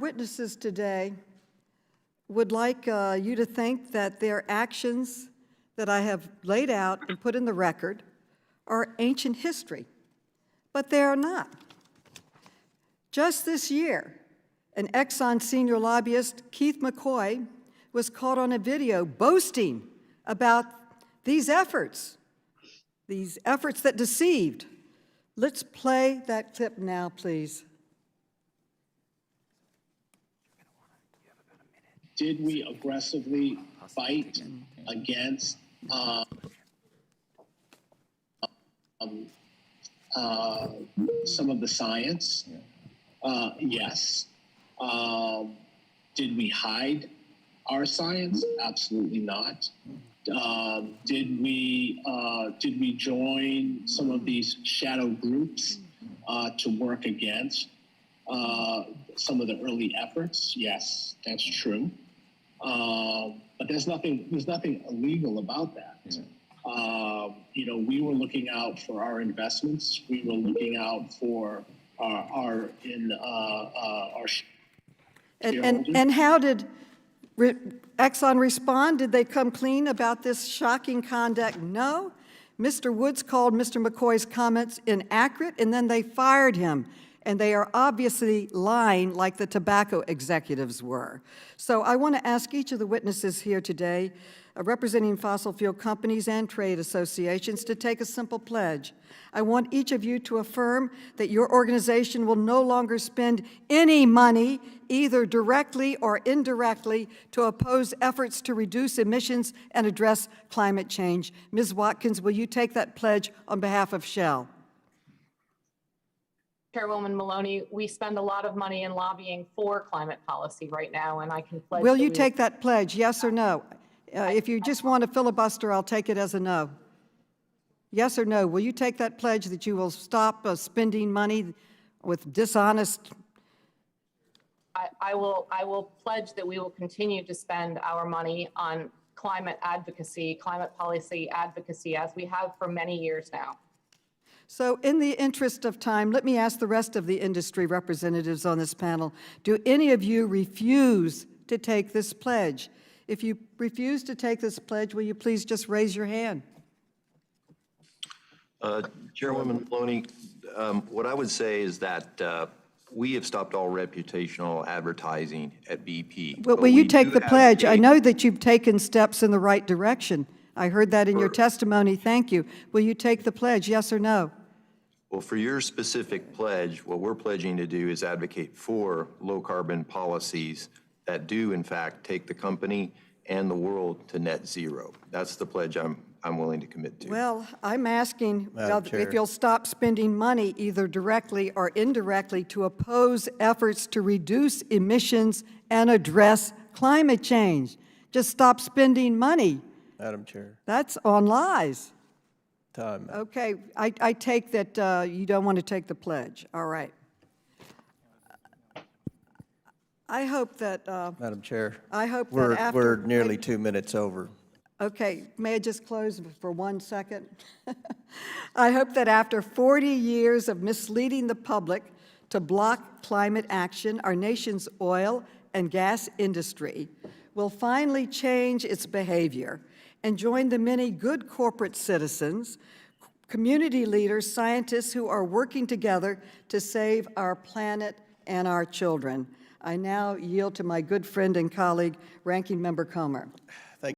witnesses today would like you to think that their actions that I have laid out and put in the record are ancient history, but they are not. Just this year, an Exxon senior lobbyist, Keith McCoy, was caught on a video boasting about these efforts that deceived. Let's play that clip now, please. Did we aggressively fight against some of the science? Yes. Did we hide our science? Absolutely not. Did we join some of these shadow groups to work against some of the early efforts? Yes, that's true. But there's nothing illegal about that. You know, we were looking out for our investments. We were looking out for our shareholders. And how did Exxon respond? Did they come clean about this shocking conduct? No. Mr. Woods called Mr. McCoy's comments inaccurate, and then they fired him. And they are obviously lying like the tobacco executives were. So I want to ask each of the witnesses here today, representing fossil fuel companies and trade associations, to take a simple pledge. I want each of you to affirm that your organization will no longer spend any money, either directly or indirectly, to oppose efforts to reduce emissions and address climate change. Ms. Watkins, will you take that pledge on behalf of Shell? Chairwoman Maloney, we spend a lot of money in lobbying for climate policy right now, and I can pledge. Will you take that pledge, yes or no? If you just want to filibuster, I'll take it as a no. Yes or no? Will you take that pledge that you will stop spending money with dishonest? I will pledge that we will continue to spend our money on climate advocacy, climate policy advocacy, as we have for many years now. So in the interest of time, let me ask the rest of the industry representatives on this panel, do any of you refuse to take this pledge? If you refuse to take this pledge, will you please just raise your hand? Chairwoman Maloney, what I would say is that we have stopped all reputational advertising at BP. But will you take the pledge? I know that you've taken steps in the right direction. I heard that in your testimony. Thank you. Will you take the pledge, yes or no? Well, for your specific pledge, what we're pledging to do is advocate for low-carbon policies that do, in fact, take the company and the world to net zero. That's the pledge I'm willing to commit to. Well, I'm asking if you'll stop spending money either directly or indirectly to oppose efforts to reduce emissions and address climate change. Just stop spending money. Madam Chair. That's on lies. Time. Okay, I take that you don't want to take the pledge. All right. I hope that. Madam Chair. I hope that after. We're nearly 2 minutes over. Okay, may I just close for 1 second? I hope that after 40 years of misleading the public to block climate action, our nation's oil and gas industry will finally change its behavior and join the many good corporate citizens, community leaders, scientists who are working together to save our planet and our children. I now yield to my good friend and colleague, Ranking Member Comer.